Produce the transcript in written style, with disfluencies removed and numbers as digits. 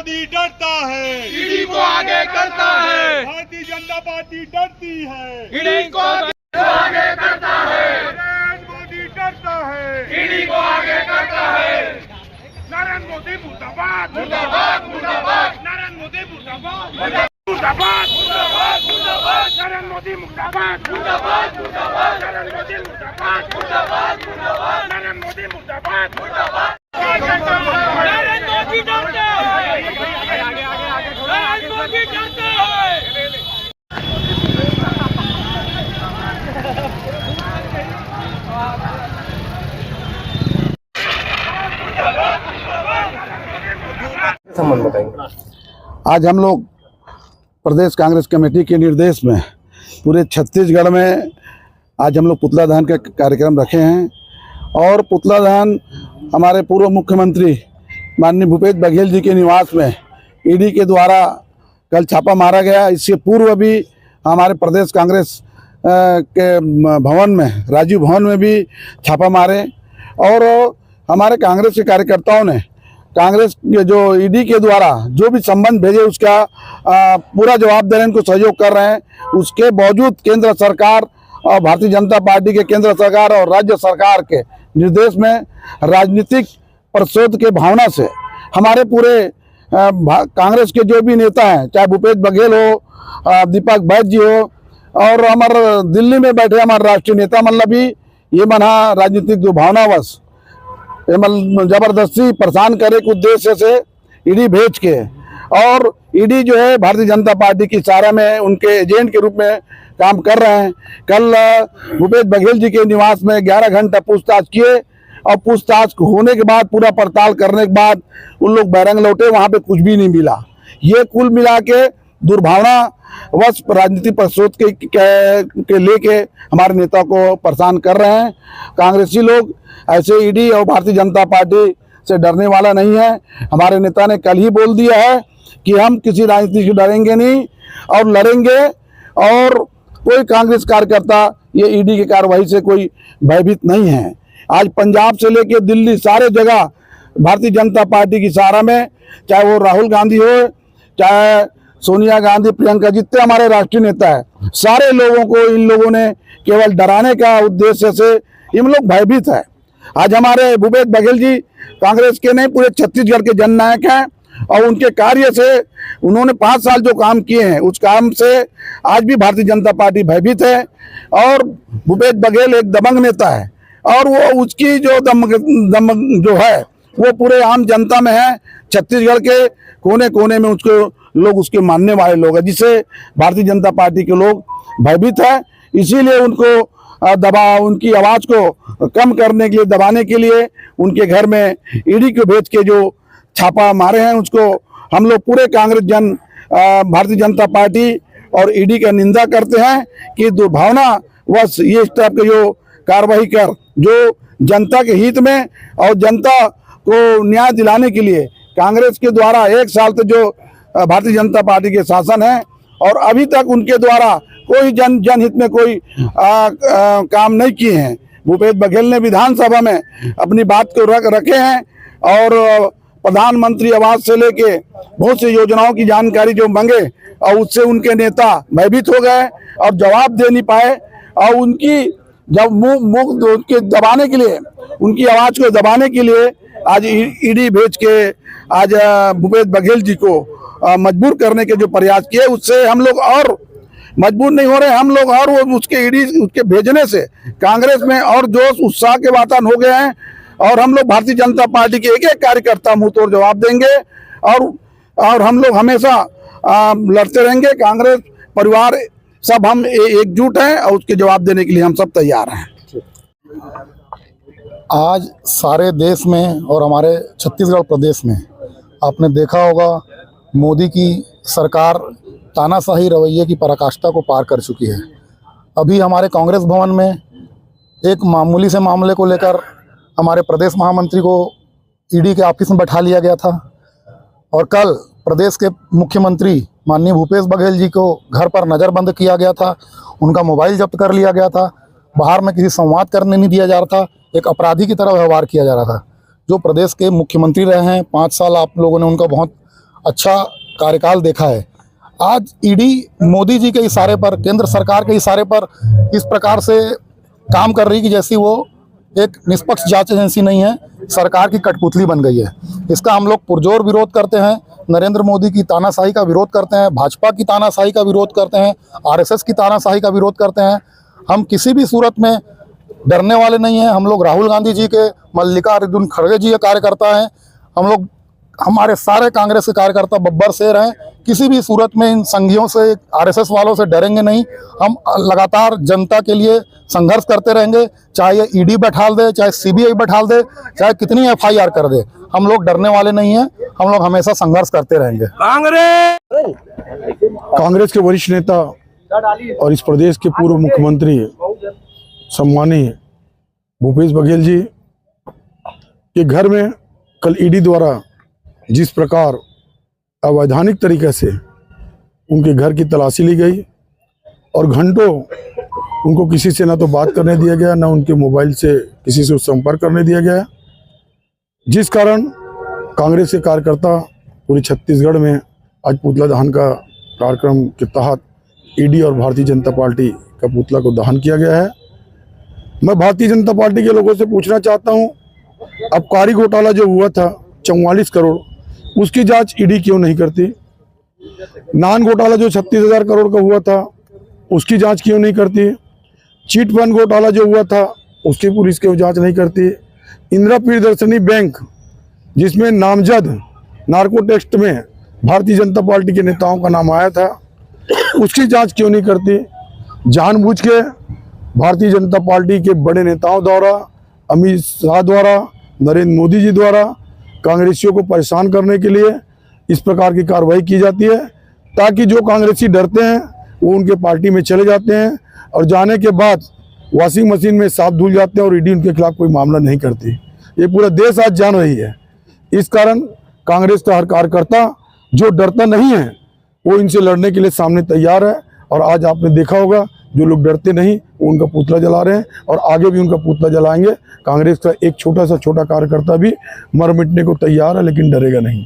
मोदी डरता है, ईडी को आगे करता है, भारतीय जनता पार्टी डरती है, ईडी को आगे करता है, नरेंद्र मोदी डरता है, ईडी को आगे करता है। नरेंद्र मोदी मुर्दाबाद, मुर्दाबाद मुर्दाबाद नरेंद्र मोदी मुर्दाबाद, मुर्दाबाद मुर्दाबाद मुर्दाबाद नरेंद्र मोदी मुर्दाबाद, मुर्दाबाद मुर्दाबाद नरेंद्र मोदी मुर्दाबाद, मुर्दाबाद मुर्दाबाद नरेंद्र मोदी मुर्दाबाद, मुर्दाबाद। नरेंद्र मोदी डरता है, नरेंद्र मोदी डरता है। आज हम लोग प्रदेश कांग्रेस कमेटी के निर्देश में पूरे छत्तीसगढ़ में आज हम लोग पुतला दहन का कार्यक्रम रखे हैं और पुतला दहन हमारे पूर्व मुख्यमंत्री माननीय भूपेश बघेल जी के निवास में ईडी के द्वारा कल छापा मारा गया। इससे पूर्व भी हमारे प्रदेश कांग्रेस के भवन में, राजीव भवन में भी छापा मारे और हमारे कांग्रेस के कार्यकर्ताओं ने कांग्रेस के जो ईडी के द्वारा जो भी संबंध भेजे उसका पूरा जवाब देने को सहयोग कर रहे हैं। उसके बावजूद केंद्र सरकार और भारतीय जनता पार्टी के केंद्र सरकार और राज्य सरकार के निर्देश में राजनीतिक प्रतिशोध के भावना से हमारे पूरे कांग्रेस के जो भी नेता हैं, चाहे भूपेश बघेल हो, दीपक बैद जी हो और हमारे दिल्ली में बैठे हमारे राष्ट्रीय नेता मतलब भी ये मना राजनीतिक जो भावनावश जबरदस्ती परेशान करे के उद्देश्य से ईडी भेज के और ईडी जो है भारतीय जनता पार्टी की इशारा में उनके एजेंट के रूप में काम कर रहे हैं। कल भूपेश बघेल जी के निवास में 11 घंटा पूछताछ किए और पूछताछ होने के बाद पूरा पड़ताल करने के बाद उन लोग बैरंग लौटे, वहाँ पे कुछ भी नहीं मिला। ये कुल मिला के दुर्भावनावश राजनीतिक प्रतिशोध के लेके हमारे नेता को परेशान कर रहे हैं। कांग्रेसी लोग ऐसे ईडी और भारतीय जनता पार्टी से डरने वाला नहीं है। हमारे नेता ने कल ही बोल दिया है कि हम किसी राजनीति से डरेंगे नहीं और लड़ेंगे और कोई कांग्रेस कार्यकर्ता ये ईडी की कार्रवाई से कोई भयभीत नहीं है। आज पंजाब से लेकर दिल्ली सारे जगह भारतीय जनता पार्टी की सहारा में, चाहे वो राहुल गांधी हो, चाहे सोनिया गांधी, प्रियंका, जितने हमारे राष्ट्रीय नेता है, सारे लोगों को इन लोगों ने केवल डराने का उद्देश्य से इन लोग भयभीत है। आज हमारे भूपेश बघेल जी कांग्रेस के नहीं पूरे छत्तीसगढ़ के जननायक हैं और उनके कार्य से उन्होंने 5 साल जो काम किए हैं उस काम से आज भी भारतीय जनता पार्टी भयभीत है। और भूपेश बघेल एक दबंग नेता है और वो उसकी जो दम जो है वो पूरे आम जनता में है। छत्तीसगढ़ के कोने कोने में उसको लोग उसके मानने वाले लोग हैं, जिससे भारतीय जनता पार्टी के लोग भयभीत है। इसीलिए उनको उनकी आवाज़ को कम करने के लिए, दबाने के लिए उनके घर में ईडी को भेज के जो छापा मारे हैं उसको हम लोग पूरे कांग्रेस भारतीय जनता पार्टी और ईडी का निंदा करते हैं कि दुर्भावनावश ये इस टाइप के जो कार्रवाई कर जो जनता के हित में और जनता को न्याय दिलाने के लिए कांग्रेस के द्वारा 1 साल तक जो भारतीय जनता पार्टी के शासन है और अभी तक उनके द्वारा कोई जनहित में कोई काम नहीं किए हैं। भूपेश बघेल ने विधानसभा में अपनी बात को रखे हैं और प्रधानमंत्री आवास से लेके बहुत सी योजनाओं की जानकारी जो मांगे और उससे उनके नेता भयभीत हो गए और जवाब दे नहीं पाए और उनकी जब मुंह उनके दबाने के लिए, उनकी आवाज़ को दबाने के लिए आज ईडी भेज के आज भूपेश बघेल जी को मजबूर करने के जो प्रयास किए उससे हम लोग और मजबूर नहीं हो रहे हम लोग और वो उसके भेजने से कांग्रेस में और जोश उत्साह के वातावरण हो गए हैं और हम लोग भारतीय जनता पार्टी के एक एक कार्यकर्ता मुंह तोड़ जवाब देंगे और हम लोग हमेशा लड़ते रहेंगे। कांग्रेस परिवार सब हम एकजुट हैं और उसके जवाब देने के लिए हम सब तैयार हैं। आज सारे देश में और हमारे छत्तीसगढ़ प्रदेश में आपने देखा होगा मोदी की सरकार तानाशाही रवैये की पराकाष्ठा को पार कर चुकी है। अभी हमारे कांग्रेस भवन में एक मामूली से मामले को लेकर हमारे प्रदेश महामंत्री को ईडी के ऑफिस में बैठा लिया गया था और कल प्रदेश के मुख्यमंत्री माननीय भूपेश बघेल जी को घर पर नज़रबंद किया गया था, उनका मोबाइल जब्त कर लिया गया था, बाहर में किसी संवाद करने नहीं दिया जा रहा था, एक अपराधी की तरह व्यवहार किया जा रहा था। जो प्रदेश के मुख्यमंत्री रहे हैं 5 साल, आप लोगों ने उनका बहुत अच्छा कार्यकाल देखा है। आज ईडी मोदी जी के इशारे पर, केंद्र सरकार के इशारे पर इस प्रकार से काम कर रही कि जैसी वो एक निष्पक्ष जांच एजेंसी नहीं है, सरकार की कठपुतली बन गई है। इसका हम लोग पुरजोर विरोध करते हैं। नरेंद्र मोदी की तानाशाही का विरोध करते हैं, भाजपा की तानाशाही का विरोध करते हैं, आरएसएस की तानाशाही का विरोध करते हैं। हम किसी भी सूरत में डरने वाले नहीं हैं। हम लोग राहुल गांधी जी के, मल्लिकार्जुन खड़गे जी के कार्यकर्ता हैं। हम लोग, हमारे सारे कांग्रेस के कार्यकर्ता बब्बर शेर हैं। किसी भी सूरत में इन संघियों से, आरएसएस वालों से डरेंगे नहीं। हम लगातार जनता के लिए संघर्ष करते रहेंगे, चाहे ये ईडी बैठाल दे, चाहे सीबीआई बैठाल दे, चाहे कितनी एफआईआर कर दे। हम लोग डरने वाले नहीं हैं। हम लोग हमेशा संघर्ष करते रहेंगे। कांग्रेस के वरिष्ठ नेता और इस प्रदेश के पूर्व मुख्यमंत्री सम्मानीय भूपेश बघेल जी के घर में कल ईडी द्वारा जिस प्रकार अवैधानिक तरीके से उनके घर की तलाशी ली गई और घंटों उनको किसी से ना तो बात करने दिया गया, ना उनके मोबाइल से किसी से संपर्क करने दिया गया, जिस कारण कांग्रेस के कार्यकर्ता पूरे छत्तीसगढ़ में आज पुतला दहन का कार्यक्रम के तहत ईडी और भारतीय जनता पार्टी का पुतला को दहन किया गया है। मैं भारतीय जनता पार्टी के लोगों से पूछना चाहता हूं, आबकारी घोटाला जो हुआ था 44 करोड़, उसकी जांच ईडी क्यों नहीं करती? नान घोटाला जो 36,000 करोड़ का हुआ था, उसकी जांच क्यों नहीं करती? चिट फंड घोटाला जो हुआ था, उसकी पुलिस क्यों जांच नहीं करती? इंदिरा प्रियदर्शनी बैंक, जिसमें नामजद नार्को टेस्ट में भारतीय जनता पार्टी के नेताओं का नाम आया था, उसकी जांच क्यों नहीं करती? जानबूझ के भारतीय जनता पार्टी के बड़े नेताओं द्वारा, अमित शाह द्वारा, नरेंद्र मोदी जी द्वारा कांग्रेसियों को परेशान करने के लिए इस प्रकार की कार्रवाई की जाती है, ताकि जो कांग्रेसी डरते हैं वो उनके पार्टी में चले जाते हैं और जाने के बाद वॉशिंग मशीन में साफ धुल जाते हैं और ईडी उनके खिलाफ कोई मामला नहीं करती। ये पूरा देश आज जान रही है। इस कारण कांग्रेस का हर कार्यकर्ता जो डरता नहीं है वो इनसे लड़ने के लिए सामने तैयार है। और आज आपने देखा होगा, जो लोग डरते नहीं वो उनका पुतला जला रहे हैं और आगे भी उनका पुतला जलाएंगे। कांग्रेस का एक छोटा कार्यकर्ता भी मर मिटने को तैयार है, लेकिन डरेगा नहीं।